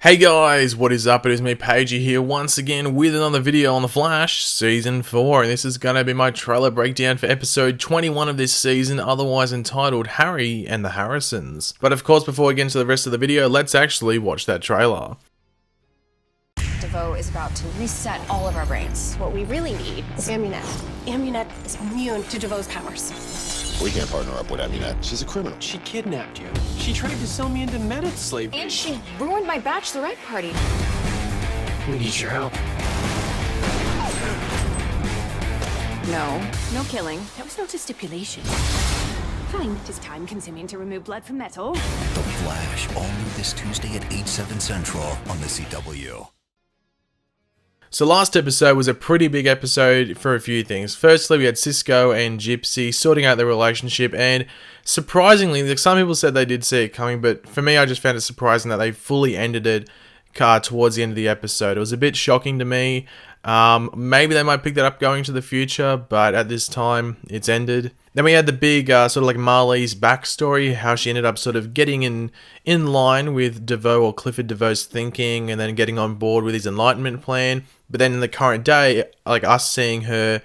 Hey guys, what is up? It is me, Pagey, here once again with another video on The Flash, Season 4, and this is going to be my trailer breakdown for episode 21 of this season, otherwise entitled Harry and the Harrisons. But of course, before we get into the rest of the video, let's actually watch that trailer. DeVoe is about to reset all of our brains. What we really need is Amunet. Amunet is immune to DeVoe's powers. We can't partner up with Amunet. She's a criminal. She kidnapped you. She tried to sell me into meta slavery. And she ruined my bachelorette party. We need your help. No killing. That was not a stipulation. Fine, it is time-consuming to remove blood from metal. The Flash, all new this Tuesday at 8/7 Central on the CW. So last episode was a pretty big episode for a few things. Firstly, we had Cisco and Gypsy sorting out their relationship, and surprisingly, like some people said they did see it coming, but for me, I just found it surprising that they fully ended it towards the end of the episode. It was a bit shocking to me. Maybe they might pick that up going to the future, but at this time, it's ended. Then we had the big sort of like Marley's backstory, how she ended up sort of getting in line with DeVoe or Clifford DeVoe's thinking, and then getting on board with his enlightenment plan. But then in the current day, like us seeing her,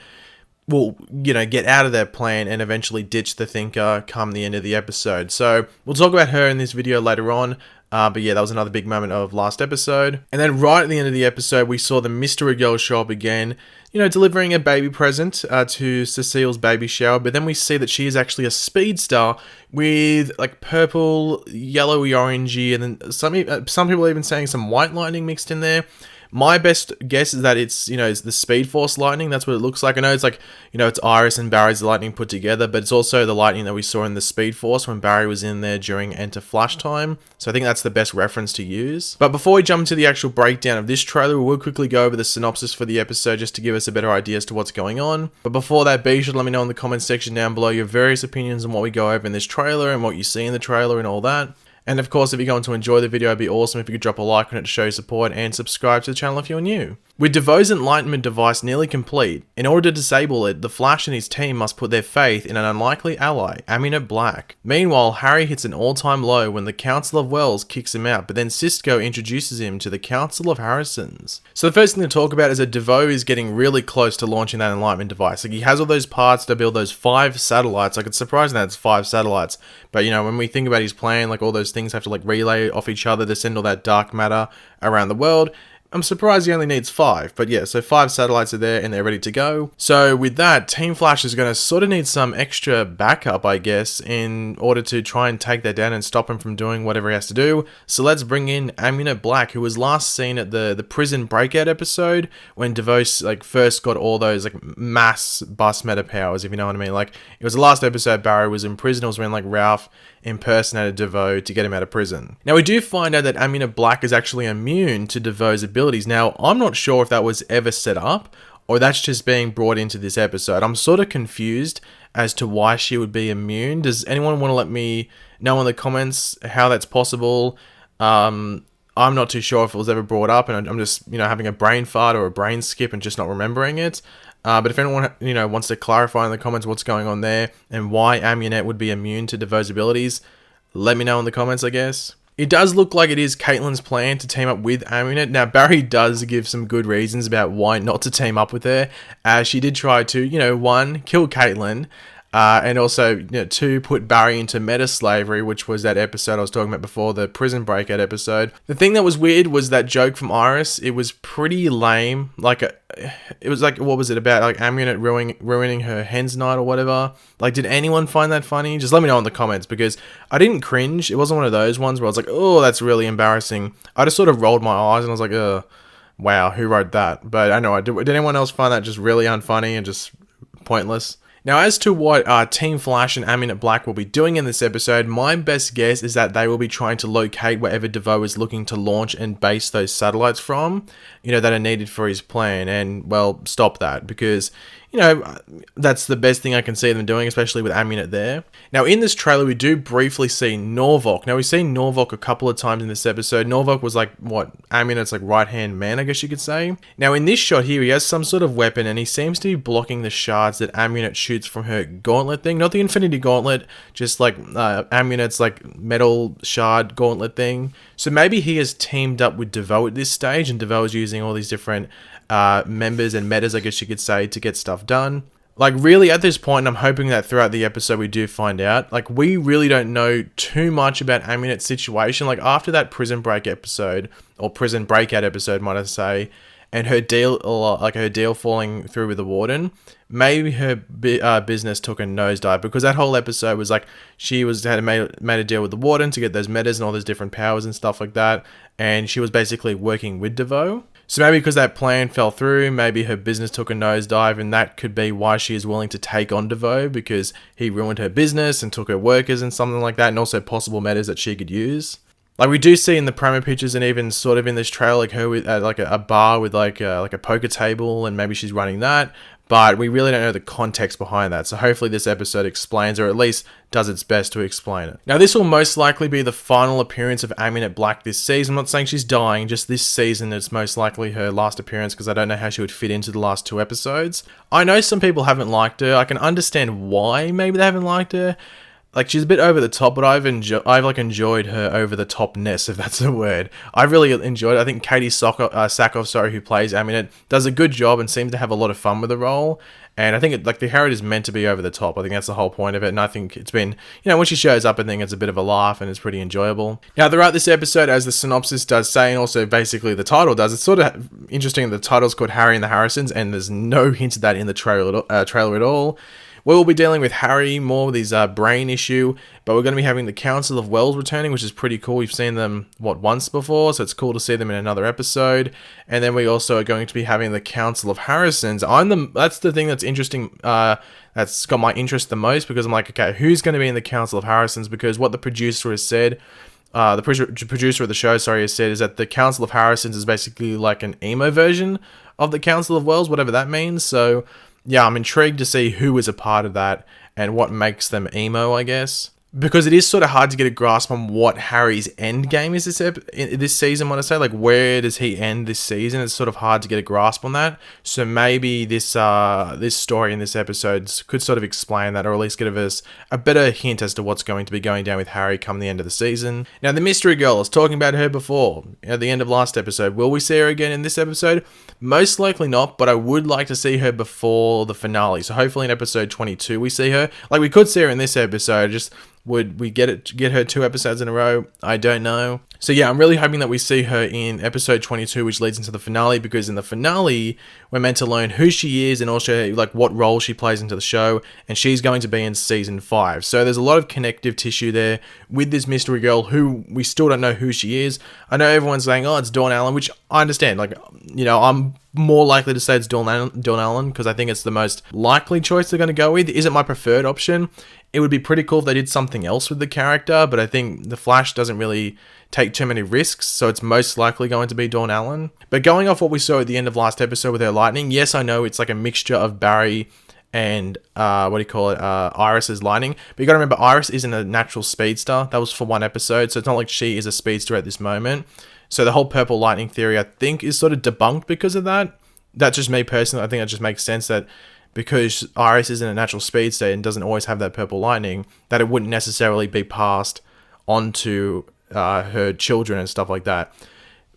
well, you know, get out of that plan and eventually ditch the thinker come the end of the episode. So we'll talk about her in this video later on. But yeah, that was another big moment of last episode. And then right at the end of the episode, we saw the mystery girl show up again, you know, delivering a baby present to Cecile's baby shower. But then we see that she is actually a speedster with like purple, yellowy, orangey, and then some people are even saying some white lightning mixed in there. My best guess is that it's, you know, it's the Speed Force lightning. That's what it looks like. I know it's like, you know, it's Iris and Barry's lightning put together, but it's also the lightning that we saw in the Speed Force when Barry was in there during Enter Flash time. So I think that's the best reference to use. But before we jump into the actual breakdown of this trailer, we will quickly go over the synopsis for the episode just to give us a better idea as to what's going on. But before that, be sure to let me know in the comments section down below your various opinions on what we go over in this trailer and what you see in the trailer and all that. And of course, if you're going to enjoy the video, it'd be awesome if you could drop a like on it to show your support and subscribe to the channel if you're new. With DeVoe's enlightenment device nearly complete, in order to disable it, the Flash and his team must put their faith in an unlikely ally, Amunet Black. Meanwhile, Harry hits an all-time low when the Council of Wells kicks him out, but then Cisco introduces him to the Council of Harrisons. So the first thing to talk about is that DeVoe is getting really close to launching that enlightenment device. Like, he has all those parts to build those 5 satellites. Like, it's surprising that it's 5 satellites, but you know, when we think about his plan, like all those things have to like relay off each other to send all that dark matter around the world. I'm surprised he only needs 5, but yeah, so 5 satellites are there and they're ready to go. So with that, Team Flash is going to sort of need some extra backup, I guess, in order to try and take that down and stop him from doing whatever he has to do. So let's bring in Amunet Black, who was last seen at the prison breakout episode when DeVoe like first got all those like mass bus meta powers, if you know what I mean. Like, it was the last episode Barry was in prison. It was when like Ralph impersonated DeVoe to get him out of prison. Now we do find out that Amunet Black is actually immune to DeVoe's abilities. Now I'm not sure if that was ever set up or that's just being brought into this episode. I'm sort of confused as to why she would be immune. Does anyone want to let me know in the comments how that's possible? I'm not too sure if it was ever brought up, and I'm just, you know, having a brain fart or a brain skip and just not remembering it. But if anyone, you know, wants to clarify in the comments what's going on there and why Amunet would be immune to DeVoe's abilities, let me know in the comments, I guess. It does look like it is Caitlin's plan to team up with Amunet. Now, Barry does give some good reasons about why not to team up with her, as she did try to, you know, 1, kill Caitlin, and also, you know, 2, put Barry into meta slavery, which was that episode I was talking about before, the prison breakout episode. The thing that was weird was that joke from Iris. It was pretty lame. Like, it was like, what was it about? Like Amunet ruining her hen's night or whatever. Like, did anyone find that funny? Just let me know in the comments, because I didn't cringe. It wasn't one of those ones where I was like, oh, that's really embarrassing. I just sort of rolled my eyes and I was like, wow, who wrote that? But I know, did anyone else find that just really unfunny and just pointless? Now, as to what Team Flash and Amunet Black will be doing in this episode, my best guess is that they will be trying to locate wherever DeVoe is looking to launch and base those satellites from, you know, that are needed for his plan, and, well, stop that, because you know, that's the best thing I can see them doing, especially with Amunet there. Now, in this trailer, we do briefly see Norvok. Now, we've seen Norvok a couple of times in this episode. Norvok was like, what, Amunet's like right-hand man, I guess you could say. Now, in this shot here, he has some sort of weapon, and he seems to be blocking the shards that Amunet shoots from her gauntlet thing. Not the Infinity Gauntlet, just like Amunet's like metal shard gauntlet thing. So maybe he has teamed up with DeVoe at this stage, and DeVoe is using all these different members and metas, I guess you could say, to get stuff done. Like, really, at this point, and I'm hoping that throughout the episode we do find out, like, we really don't know too much about Amunet's situation. Like, after that prison break episode, or prison breakout episode, might I say, and her deal, like her deal falling through with the warden, maybe her business took a nosedive, because that whole episode was like, she had made a deal with the warden to get those metas and all those different powers and stuff like that, and she was basically working with DeVoe. So maybe because that plan fell through, maybe her business took a nosedive, and that could be why she is willing to take on DeVoe, because he ruined her business and took her workers and something like that, and also possible metas that she could use. Like, we do see in the promo pictures, and even sort of in this trailer, like her with like a bar with like a poker table, and maybe she's running that. But we really don't know the context behind that. So hopefully this episode explains, or at least does its best to explain it. Now, this will most likely be the final appearance of Amunet Black this season. I'm not saying she's dying, just this season it's most likely her last appearance, because I don't know how she would fit into the last 2 episodes. I know some people haven't liked her. I can understand why maybe they haven't liked her. Like, she's a bit over the top, but I've enjoyed her over the topness, if that's a word. I really enjoyed it. I think Katie Sackhoff, who plays Amunet, does a good job and seems to have a lot of fun with the role. And I think the character is meant to be over the top. I think that's the whole point of it. And I think it's been, you know, when she shows up, I think it's a bit of a laugh and it's pretty enjoyable. Now, throughout this episode, as the synopsis does say, and also basically the title does, it's sort of interesting. The title's called Harry and the Harrisons, and there's no hint of that in the trailer at all. We will be dealing with Harry more with his brain issue, but we're going to be having the Council of Wells returning, which is pretty cool. We've seen them, once before, so it's cool to see them in another episode. And then we also are going to be having the Council of Harrisons. That's the thing that's interesting, that's got my interest the most, because I'm like, okay, who's going to be in the Council of Harrisons? Because what the producer has said, the producer of the show, has said, is that the Council of Harrisons is basically like an emo version of the Council of Wells, whatever that means. So yeah, I'm intrigued to see who is a part of that and what makes them emo, I guess. Because it is sort of hard to get a grasp on what Harry's end game is this season, when I say, like, where does he end this season? It's sort of hard to get a grasp on that. So maybe this story in this episode could sort of explain that, or at least give us a better hint as to what's going to be going down with Harry come the end of the season. Now, the mystery girl, I was talking about her before at the end of last episode. Will we see her again in this episode? Most likely not, but I would like to see her before the finale. So hopefully in episode 22 we see her. Like, we could see her in this episode, just would we get her 2 episodes in a row? I don't know. So yeah, I'm really hoping that we see her in episode 22, which leads into the finale, because in the finale, we're meant to learn who she is and also like what role she plays into the show, and she's going to be in season 5. So there's a lot of connective tissue there with this mystery girl, who we still don't know who she is. I know everyone's saying, oh, it's Dawn Allen, which I understand. Like, you know, I'm more likely to say it's Dawn Allen, because I think it's the most likely choice they're going to go with. Is it my preferred option? It would be pretty cool if they did something else with the character, but I think The Flash doesn't really take too many risks, so it's most likely going to be Dawn Allen. But going off what we saw at the end of last episode with her lightning, yes, I know it's like a mixture of Barry and Iris's lightning, but you gotta remember, Iris isn't a natural speedster. That was for 1 episode, so it's not like she is a speedster at this moment. So the whole purple lightning theory, I think, is sort of debunked because of that. That's just me personally. I think that just makes sense that because Iris isn't a natural speedster and doesn't always have that purple lightning, that it wouldn't necessarily be passed on to her children and stuff like that.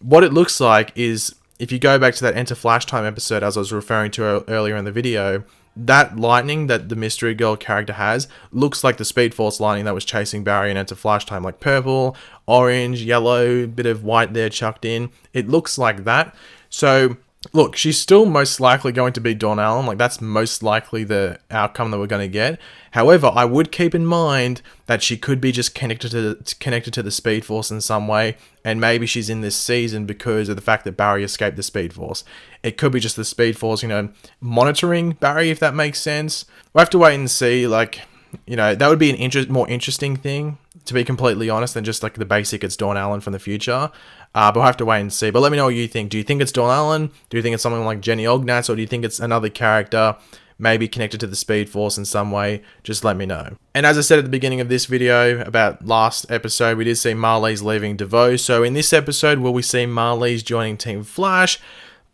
What it looks like is, if you go back to that Enter Flash Time episode, as I was referring to earlier in the video, that lightning that the Mystery Girl character has looks like the Speed Force lightning that was chasing Barry in Enter Flash Time, like purple, orange, yellow, bit of white there chucked in. It looks like that. So look, she's still most likely going to be Dawn Allen. Like, that's most likely the outcome that we're going to get. However, I would keep in mind that she could be just connected to the Speed Force in some way, and maybe she's in this season because of the fact that Barry escaped the Speed Force. It could be just the Speed Force, you know, monitoring Barry, if that makes sense. We'll have to wait and see. Like, you know, that would be an more interesting thing, to be completely honest, than just like the basic it's Dawn Allen from the future. But we'll have to wait and see. But let me know what you think. Do you think it's Dawn Allen? Do you think it's something like Jenny Ognats? Or do you think it's another character, maybe connected to the Speed Force in some way, just let me know. And as I said at the beginning of this video about last episode, we did see Marley's leaving DeVoe. So in this episode, will we see Marley's joining Team Flash?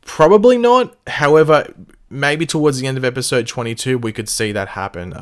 Probably not. However, maybe towards the end of episode 22, we could see that happen.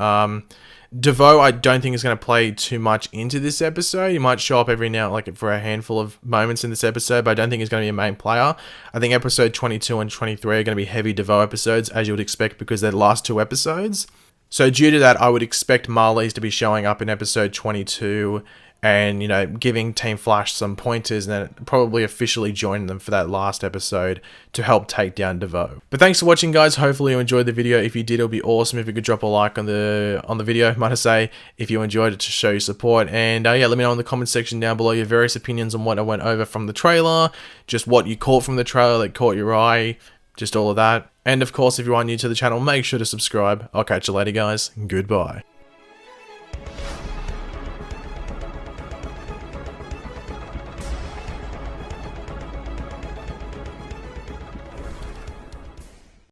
DeVoe, I don't think is going to play too much into this episode. He might show up every now, like for a handful of moments in this episode, but I don't think he's going to be a main player. I think episode 22 and 23 are going to be heavy DeVoe episodes, as you would expect, because they're the last 2 episodes. So due to that, I would expect Marley's to be showing up in episode 22 and, you know, giving Team Flash some pointers, and then probably officially joining them for that last episode to help take down DeVoe. But thanks for watching, guys. Hopefully you enjoyed the video. If you did, it'll be awesome if you could drop a like on the video, might I say, if you enjoyed it, to show your support. And yeah, let me know in the comment section down below your various opinions on what I went over from the trailer, just what you caught from the trailer that caught your eye, just all of that. And of course, if you are new to the channel, make sure to subscribe. I'll catch you later, guys. Goodbye.